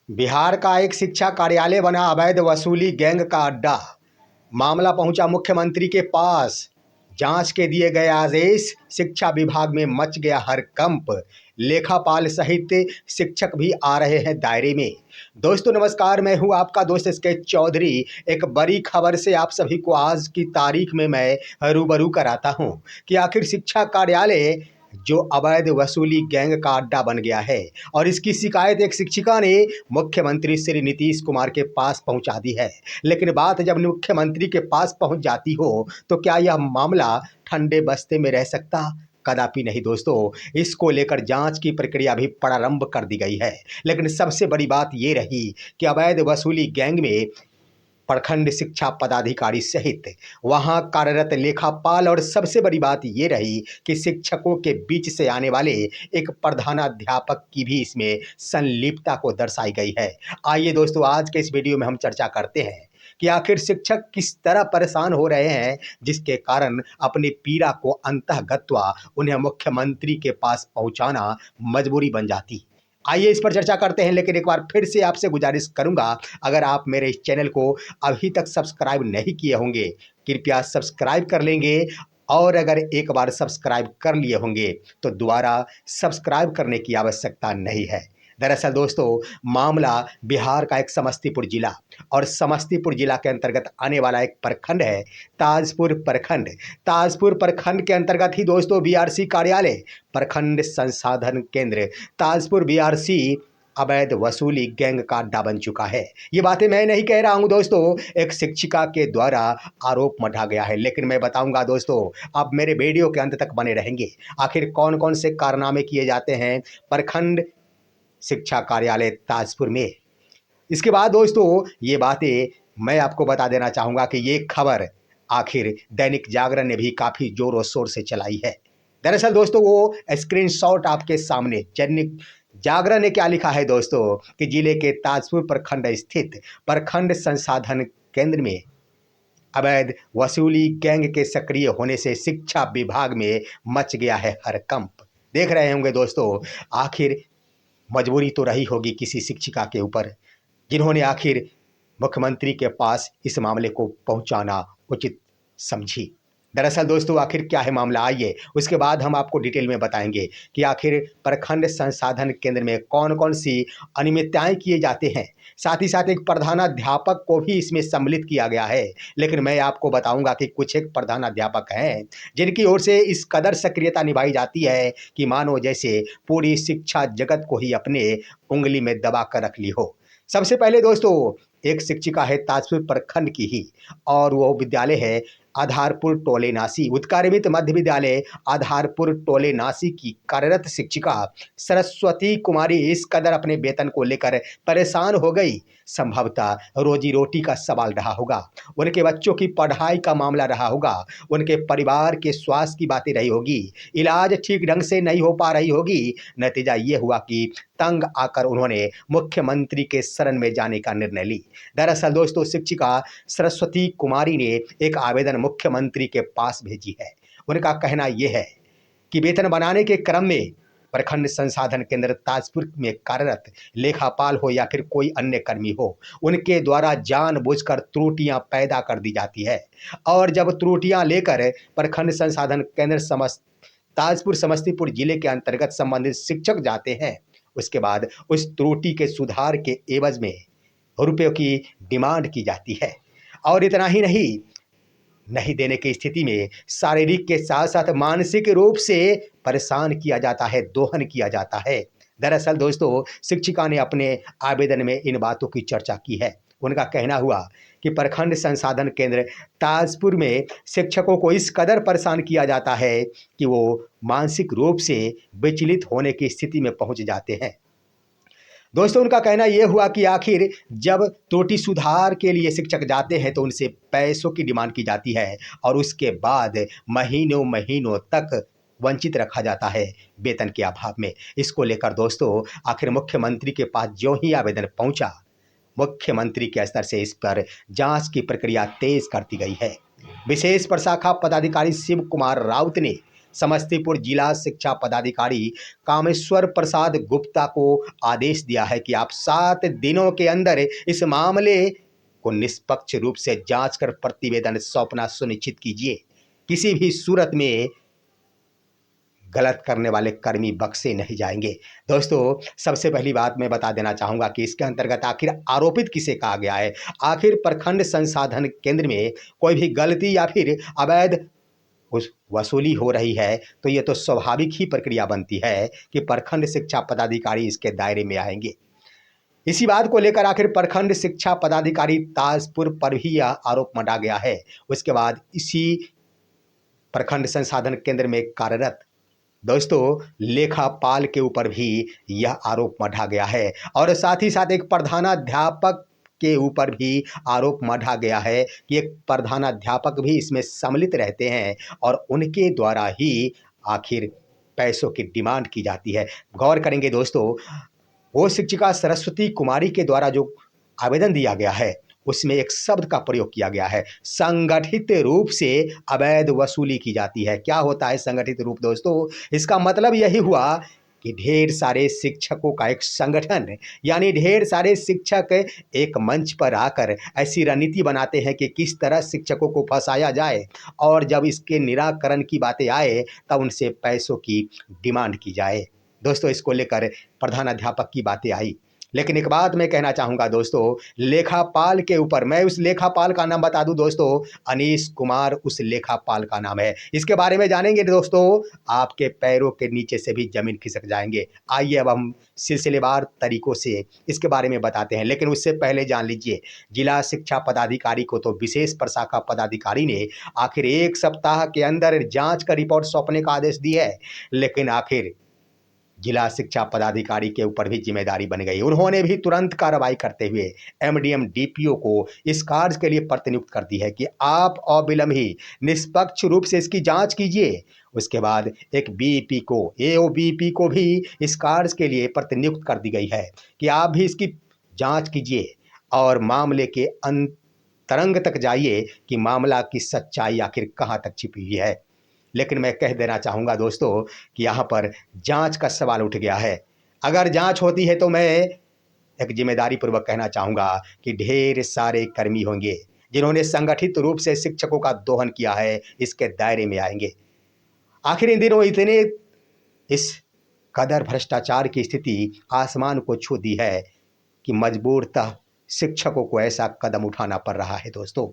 बिहार का एक शिक्षा कार्यालय बना अवैध वसूली गैंग का अड्डा। मामला पहुंचा मुख्यमंत्री के पास। जांच के दिए गए आदेश। शिक्षा विभाग में मच गया हड़कंप। लेखापाल सहित शिक्षक भी आ रहे हैं दायरे में। दोस्तों नमस्कार, मैं हूं आपका दोस्त स्केच चौधरी। एक बड़ी खबर से आप सभी को आज की तारीख में मैं रूबरू कराता हूं कि आखिर शिक्षा कार्यालय जो अवैध वसूली गैंग का अड्डा बन गया है और इसकी शिकायत एक शिक्षिका ने मुख्यमंत्री श्री नीतीश कुमार के पास पहुंचा दी है। लेकिन बात जब मुख्यमंत्री के पास पहुंच जाती हो तो क्या यह मामला ठंडे बस्ते में रह सकता? कदापि नहीं दोस्तों। इसको लेकर जांच की प्रक्रिया भी प्रारंभ कर दी गई है। लेकिन सबसे बड़ी बात ये रही कि अवैध वसूली गैंग में प्रखंड शिक्षा पदाधिकारी सहित वहां कार्यरत लेखापाल और सबसे बड़ी बात ये रही कि शिक्षकों के बीच से आने वाले एक प्रधानाध्यापक की भी इसमें संलिप्तता को दर्शाई गई है। आइए दोस्तों, आज के इस वीडियो में हम चर्चा करते हैं कि आखिर शिक्षक किस तरह परेशान हो रहे हैं, जिसके कारण अपनी पीड़ा को अंतःगत्वा उन्हें मुख्यमंत्री के पास पहुंचाना मजबूरी बन जाती। आइए इस पर चर्चा करते हैं। लेकिन एक बार फिर से आपसे गुजारिश करूंगा, अगर आप मेरे इस चैनल को अभी तक सब्सक्राइब नहीं किए होंगे, कृपया सब्सक्राइब कर लेंगे। और अगर एक बार सब्सक्राइब कर लिए होंगे तो दोबारा सब्सक्राइब करने की आवश्यकता नहीं है। दरअसल दोस्तों, मामला बिहार का एक समस्तीपुर जिला और समस्तीपुर जिला के अंतर्गत आने वाला एक प्रखंड है ताजपुर प्रखंड। ताजपुर प्रखंड के अंतर्गत ही दोस्तों बीआरसी कार्यालय, प्रखंड संसाधन केंद्र ताजपुर बीआरसी अवैध वसूली गैंग का अड्डा बन चुका है। ये बातें मैं नहीं कह रहा हूं दोस्तों, एक शिक्षिका के द्वारा आरोप मढ़ा गया है। लेकिन मैं बताऊंगा दोस्तों, आप मेरे वीडियो के अंत तक बने रहेंगे। आखिर कौन कौन से कारनामे किए जाते हैं प्रखंड शिक्षा कार्यालय ताजपुर में। इसके बाद दोस्तों ये बातें मैं आपको बता देना चाहूँगा कि ये खबर आखिर दैनिक जागरण ने भी काफ़ी जोर और शोर से चलाई है। दरअसल दोस्तों वो स्क्रीनशॉट आपके सामने, दैनिक जागरण ने क्या लिखा है दोस्तों कि जिले के ताजपुर प्रखंड स्थित प्रखंड संसाधन केंद्र में अवैध वसूली गैंग के सक्रिय होने से शिक्षा विभाग में मच गया है हड़कंप। देख रहे होंगे दोस्तों, आखिर मजबूरी तो रही होगी किसी शिक्षिका के ऊपर, जिन्होंने आखिर मुख्यमंत्री के पास इस मामले को पहुंचाना उचित समझी। दरअसल दोस्तों आखिर क्या है मामला, आइए उसके बाद हम आपको डिटेल में बताएंगे कि आखिर प्रखंड संसाधन केंद्र में कौन कौन सी अनियमितताएं किए जाते हैं। साथ ही साथ एक प्रधानाध्यापक को भी इसमें सम्मिलित किया गया है। लेकिन मैं आपको बताऊंगा कि कुछ एक प्रधानाध्यापक हैं जिनकी ओर से इस कदर सक्रियता निभाई जाती है कि मानो जैसे पूरी शिक्षा जगत को ही अपने उंगली में दबा कर रख ली हो। सबसे पहले दोस्तों एक शिक्षिका है ताजपुर प्रखंड की ही, और वो विद्यालय है आधारपुर टोले नासी, उत्कार्यमित मध्य विद्यालय आधारपुर टोले नासी की कार्यरत शिक्षिका सरस्वती कुमारी इस कदर अपने वेतन को लेकर परेशान हो गई। संभवतः रोजी रोटी का सवाल रहा होगा, उनके बच्चों की पढ़ाई का मामला रहा होगा, उनके परिवार के स्वास्थ्य की बातें रही होगी, इलाज ठीक ढंग से नहीं हो पा रही होगी। नतीजा ये हुआ कि तंग आकर उन्होंने मुख्यमंत्री के शरण में जाने का निर्णय ली। दरअसल दोस्तों शिक्षिका सरस्वती कुमारी ने एक आवेदन मुख्यमंत्री के पास भेजी है। उनका कहना यह है कि वेतन बनाने के क्रम में प्रखंड संसाधन केंद्र ताजपुर में कार्यरत लेखापाल हो या फिर कोई अन्य कर्मी हो, उनके द्वारा जानबूझकर त्रुटियां पैदा कर दी जाती है। और जब त्रुटियां लेकर प्रखंड संसाधन केंद्र ताजपुर समस्तीपुर जिले के अंतर्गत संबंधित शिक्षक जाते हैं, उसके बाद उस त्रुटि के सुधार के एवज में रुपयों की डिमांड की जाती है। और इतना ही नहीं देने की स्थिति में शारीरिक के साथ साथ मानसिक रूप से परेशान किया जाता है, दोहन किया जाता है। दरअसल दोस्तों शिक्षिका ने अपने आवेदन में इन बातों की चर्चा की है। उनका कहना हुआ कि प्रखंड संसाधन केंद्र ताजपुर में शिक्षकों को इस कदर परेशान किया जाता है कि वो मानसिक रूप से विचलित होने की स्थिति में पहुंच जाते हैं। दोस्तों उनका कहना यह हुआ कि आखिर जब त्रुटि सुधार के लिए शिक्षक जाते हैं तो उनसे पैसों की डिमांड की जाती है और उसके बाद महीनों महीनों तक वंचित रखा जाता है वेतन के अभाव में। इसको लेकर दोस्तों आखिर मुख्यमंत्री के पास जो ही आवेदन पहुंचा, मुख्यमंत्री के स्तर से इस पर जांच की प्रक्रिया तेज कर दी गई है। विशेष प्रशाखा पदाधिकारी शिव कुमार राउत ने समस्तीपुर जिला शिक्षा पदाधिकारी कामेश्वर प्रसाद गुप्ता को आदेश दिया है कि आप 7 दिनों के अंदर इस मामले को निष्पक्ष रूप से जांच कर प्रतिवेदन सौंपना सुनिश्चित कीजिए। किसी भी सूरत में गलत करने वाले कर्मी बख्शे नहीं जाएंगे। दोस्तों, सबसे पहली बात मैं बता देना चाहूँगा कि इसके अंतर्गत आखिर आरोपित किसे कहा गया है। आखिर प्रखंड संसाधन केंद्र में कोई भी गलती या फिर अवैध उस वसूली हो रही है तो ये तो स्वाभाविक ही प्रक्रिया बनती है कि प्रखंड शिक्षा पदाधिकारी इसके दायरे में आएंगे। इसी बात को लेकर आखिर प्रखंड शिक्षा पदाधिकारी ताजपुर पर भी यह आरोप मढ़ा गया है। उसके बाद इसी प्रखंड संसाधन केंद्र में कार्यरत दोस्तों लेखापाल के ऊपर भी यह आरोप मढ़ा गया है और साथ ही साथ एक प्रधानाध्यापक के ऊपर भी आरोप मढ़ा गया है कि एक प्रधानाध्यापक भी इसमें सम्मिलित रहते हैं और उनके द्वारा ही आखिर पैसों की डिमांड की जाती है। गौर करेंगे दोस्तों, वो शिक्षिका सरस्वती कुमारी के द्वारा जो आवेदन दिया गया है उसमें एक शब्द का प्रयोग किया गया है, संगठित रूप से अवैध वसूली की जाती है। क्या होता है संगठित रूप दोस्तों? इसका मतलब यही हुआ कि ढेर सारे शिक्षकों का एक संगठन, यानी ढेर सारे शिक्षक एक मंच पर आकर ऐसी रणनीति बनाते हैं कि किस तरह शिक्षकों को फंसाया जाए और जब इसके निराकरण की बातें आए तब उनसे पैसों की डिमांड की जाए। दोस्तों, इसको लेकर प्रधानाध्यापक की बातें आई, लेकिन एक बात मैं कहना चाहूँगा दोस्तों, लेखापाल के ऊपर, मैं उस लेखापाल का नाम बता दूं दोस्तों, अनीश कुमार उस लेखापाल का नाम है। इसके बारे में जानेंगे दोस्तों, आपके पैरों के नीचे से भी जमीन खिसक जाएंगे। आइए अब हम सिलसिलेवार तरीकों से इसके बारे में बताते हैं, लेकिन उससे पहले जान लीजिए जिला शिक्षा पदाधिकारी को तो विशेष प्रशाखा पदाधिकारी ने आखिर 1 सप्ताह के अंदर जाँच कर रिपोर्ट सौंपने का आदेश दिया है, लेकिन आखिर जिला शिक्षा पदाधिकारी के ऊपर भी जिम्मेदारी बन गई। उन्होंने भी तुरंत कार्रवाई करते हुए एमडीएम डीपीओ को इस कार्य के लिए प्रतिनियुक्त कर दी है कि आप अविलंब ही निष्पक्ष रूप से इसकी जांच कीजिए। उसके बाद एक बीईपी को, एओबीपी को भी इस कार्य के लिए प्रतिनियुक्त कर दी गई है कि आप भी इसकी जांच कीजिए और मामले के अंतरंग तक जाइए कि मामला की सच्चाई आखिर कहाँ तक छिपी हुई है। लेकिन मैं कह देना चाहूँगा दोस्तों कि यहाँ पर जांच का सवाल उठ गया है। अगर जांच होती है तो मैं एक जिम्मेदारी पूर्वक कहना चाहूँगा कि ढेर सारे कर्मी होंगे जिन्होंने संगठित रूप से शिक्षकों का दोहन किया है, इसके दायरे में आएंगे। आखिर इन दिनों इतने इस कदर भ्रष्टाचार की स्थिति आसमान को छू दी है कि मजबूरतः शिक्षकों को ऐसा कदम उठाना पड़ रहा है। दोस्तों,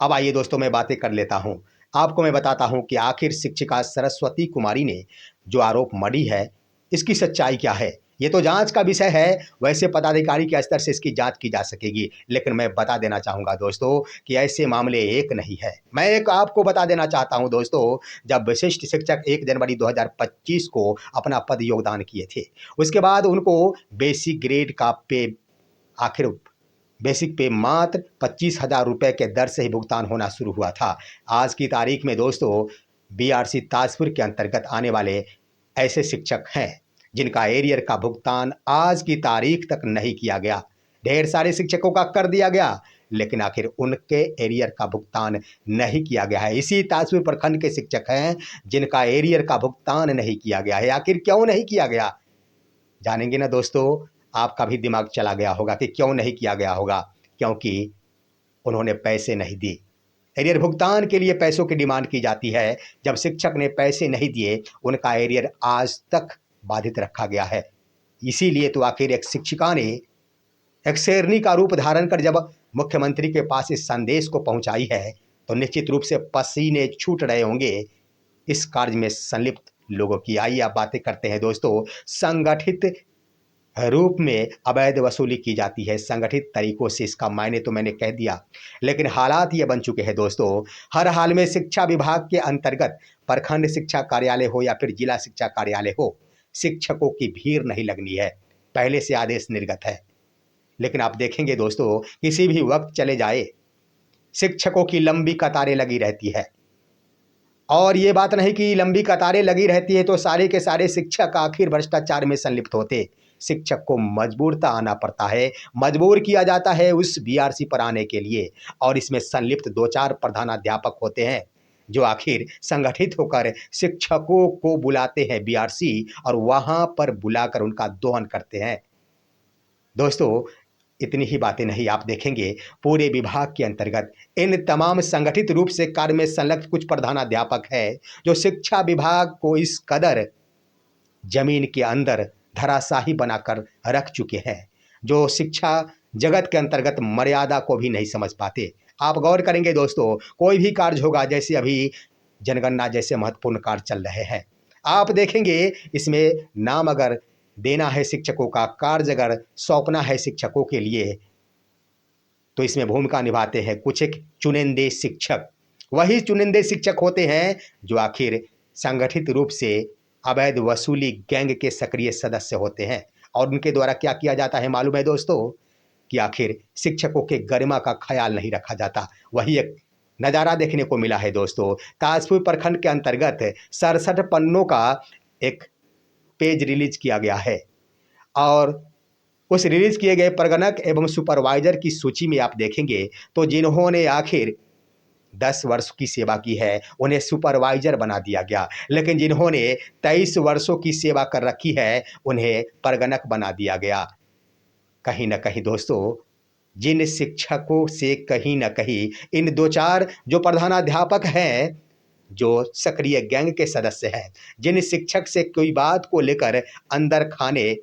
अब आइए दोस्तों मैं बातें कर लेता हूँ। आपको मैं बताता हूं कि आखिर शिक्षिका सरस्वती कुमारी ने जो आरोप मढ़ी है इसकी सच्चाई क्या है। ये तो जांच का विषय है, वैसे पदाधिकारी के स्तर से इसकी जांच की जा सकेगी, लेकिन मैं बता देना चाहूँगा दोस्तों कि ऐसे मामले एक नहीं है। मैं एक आपको बता देना चाहता हूँ दोस्तों, जब विशिष्ट शिक्षक 1 जनवरी 2025 को अपना पद योगदान किए थे, उसके बाद उनको बेसिक ग्रेड का पे आखिर बेसिक पे मात्र 25,000 रुपये के दर से ही भुगतान होना शुरू हुआ था। आज की तारीख में दोस्तों बीआरसी ताजपुर के अंतर्गत आने वाले ऐसे शिक्षक हैं जिनका एरियर का भुगतान आज की तारीख तक नहीं किया गया। ढेर सारे शिक्षकों का कर दिया गया, लेकिन आखिर उनके एरियर का भुगतान नहीं किया गया है। इसी ताजपुर प्रखंड के शिक्षक हैं जिनका एरियर का भुगतान नहीं किया गया है। आखिर क्यों नहीं किया गया, जानेंगे ना दोस्तों। आपका भी दिमाग चला गया होगा कि क्यों नहीं किया गया होगा, क्योंकि उन्होंने पैसे नहीं दिए। एरियर भुगतान के लिए पैसों की डिमांड की जाती है। जब शिक्षक ने पैसे नहीं दिए, उनका एरियर आज तक बाधित रखा गया है। इसीलिए तो आखिर एक शिक्षिका ने एक शेरनी का रूप धारण कर जब मुख्यमंत्री के पास इस संदेश को पहुंचाई है तो निश्चित रूप से पसीने छूट रहे होंगे इस कार्य में संलिप्त लोगों की। आइए आप बातें करते हैं दोस्तों। संगठित रूप में अवैध वसूली की जाती है, संगठित तरीकों से, इसका मायने तो मैंने कह दिया, लेकिन हालात ये बन चुके हैं दोस्तों। हर हाल में शिक्षा विभाग के अंतर्गत प्रखंड शिक्षा कार्यालय हो या फिर जिला शिक्षा कार्यालय हो, शिक्षकों की भीड़ नहीं लगनी है। पहले से आदेश निर्गत है, लेकिन आप देखेंगे दोस्तों किसी भी वक्त चले जाए शिक्षकों की लंबी कतारें लगी रहती है। और ये बात नहीं कि लंबी कतारें लगी रहती है तो सारे के सारे शिक्षक आखिर भ्रष्टाचार में संलिप्त होते। शिक्षक को मजबूरता आना पड़ता है, मजबूर किया जाता है उस बीआरसी पर आने के लिए, और इसमें संलिप्त 2-4 प्रधानाध्यापक होते हैं जो आखिर संगठित होकर शिक्षकों को बुलाते हैं बीआरसी और वहां पर बुलाकर उनका दोहन करते हैं। दोस्तों, इतनी ही बातें नहीं, आप देखेंगे पूरे विभाग के अंतर्गत इन तमाम संगठित रूप से कार्य में संलग्न कुछ प्रधानाध्यापक हैं जो शिक्षा विभाग को इस कदर जमीन के अंदर धराशाही बनाकर रख चुके हैं, जो शिक्षा जगत के अंतर्गत मर्यादा को भी नहीं समझ पाते। आप गौर करेंगे दोस्तों, कोई भी कार्य होगा, जैसे अभी जनगणना जैसे महत्वपूर्ण कार्य चल रहे हैं, आप देखेंगे इसमें नाम अगर देना है शिक्षकों का, कार्य अगर सौंपना है शिक्षकों के लिए, तो इसमें भूमिका निभाते हैं कुछ एक चुनिंदे शिक्षक। वही चुनिंदे शिक्षक होते हैं जो आखिर संगठित रूप से अवैध वसूली गैंग के सक्रिय सदस्य होते हैं। और उनके द्वारा क्या किया जाता है मालूम है दोस्तों, कि आखिर शिक्षकों के गरिमा का ख्याल नहीं रखा जाता। वही एक नज़ारा देखने को मिला है दोस्तों। ताजपुर प्रखंड के अंतर्गत 67 पन्नों का एक पेज रिलीज किया गया है और उस रिलीज किए गए प्रगणक एवं सुपरवाइजर की सूची में आप देखेंगे तो जिन्होंने आखिर 10 वर्ष की सेवा की है उन्हें सुपरवाइजर बना दिया गया, लेकिन जिन्होंने 23 वर्षों की सेवा कर रखी है उन्हें प्रगणक बना दिया गया। कहीं ना कहीं दोस्तों, जिन शिक्षकों से कहीं ना कहीं इन 2-4 जो प्रधानाध्यापक हैं जो सक्रिय गैंग के सदस्य हैं, जिन शिक्षक से कोई बात को लेकर अंदर खाने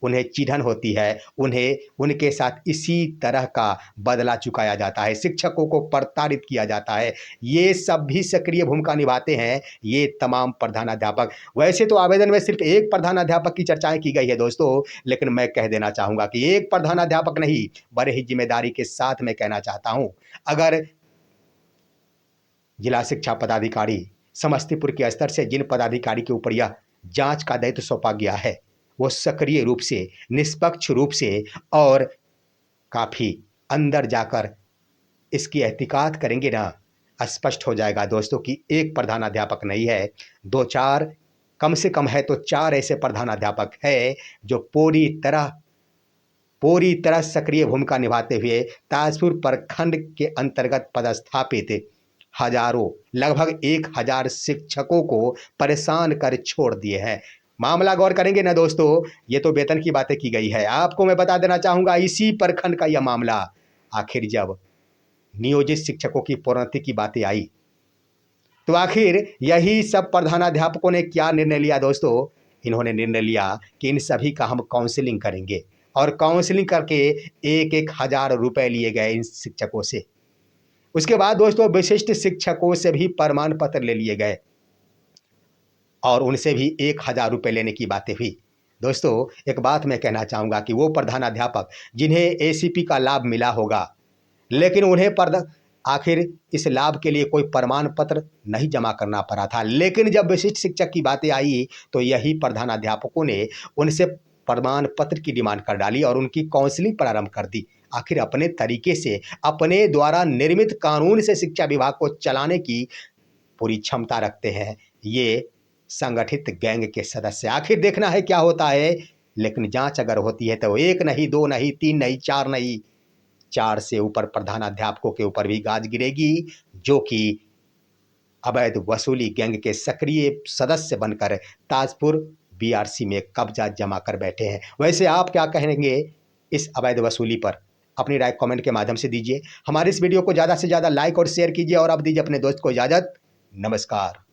उन्हें चिढ़न होती है, उन्हें उनके साथ इसी तरह का बदला चुकाया जाता है, शिक्षकों को प्रताड़ित किया जाता है। ये सब भी सक्रिय भूमिका निभाते हैं, ये तमाम प्रधानाध्यापक। वैसे तो आवेदन में सिर्फ एक प्रधानाध्यापक की चर्चाएं की गई है दोस्तों, लेकिन मैं कह देना चाहूँगा कि एक प्रधानाध्यापक नहीं, बड़े ही जिम्मेदारी के साथ मैं कहना चाहता हूँ, अगर जिला शिक्षा पदाधिकारी समस्तीपुर के स्तर से जिन पदाधिकारी के ऊपर यह जांच का दायित्व सौंपा गया है, वो सक्रिय रूप से, निष्पक्ष रूप से और काफ़ी अंदर जाकर इसकी एहतिकात करेंगे ना, स्पष्ट हो जाएगा दोस्तों कि एक प्रधानाध्यापक नहीं है, 2-4 कम से कम है तो 4 ऐसे प्रधानाध्यापक है जो पूरी तरह सक्रिय भूमिका निभाते हुए ताजपुर प्रखंड के अंतर्गत पदस्थापित हजारों, लगभग 1000 शिक्षकों को परेशान कर छोड़ दिए हैं। मामला गौर करेंगे ना दोस्तों, ये तो वेतन की बातें की गई है। आपको मैं बता देना चाहूँगा, इसी प्रखंड का यह मामला आखिर जब नियोजित शिक्षकों की प्रोन्नति की बातें आई तो आखिर यही सब प्रधानाध्यापकों ने क्या निर्णय लिया दोस्तों, इन्होंने निर्णय लिया कि इन सभी का हम काउंसलिंग करेंगे और काउंसलिंग करके 1-1 हज़ार रुपये लिए गए इन शिक्षकों से। उसके बाद दोस्तों विशिष्ट शिक्षकों से भी प्रमाण पत्र ले लिए गए और उनसे भी 1000 रुपये लेने की बातें हुई। दोस्तों, एक बात मैं कहना चाहूँगा कि वो प्रधानाध्यापक जिन्हें एसीपी का लाभ मिला होगा, लेकिन उन्हें आखिर इस लाभ के लिए कोई प्रमाण पत्र नहीं जमा करना पड़ा था, लेकिन जब विशिष्ट शिक्षक की बातें आई तो यही प्रधानाध्यापकों ने उनसे प्रमाण पत्र की डिमांड कर डाली और उनकी काउंसलिंग प्रारंभ कर दी। आखिर अपने तरीके से, अपने द्वारा निर्मित कानून से शिक्षा विभाग को चलाने की पूरी क्षमता रखते हैं ये संगठित गैंग के सदस्य। आखिर देखना है क्या होता है, लेकिन जांच अगर होती है तो 1 नहीं, 2 नहीं, 3 नहीं, 4 नहीं, 4 से ऊपर प्रधानाध्यापकों के ऊपर भी गाज गिरेगी, जो कि अवैध वसूली गैंग के सक्रिय सदस्य बनकर ताजपुर बीआरसी में कब्जा जमा कर बैठे हैं। वैसे आप क्या कहेंगे इस अवैध वसूली पर? अपनी राय कमेंट के माध्यम से दीजिए। हमारे इस वीडियो को ज़्यादा से ज़्यादा लाइक और शेयर कीजिए और अब दीजिए अपने दोस्त को इजाज़त। नमस्कार।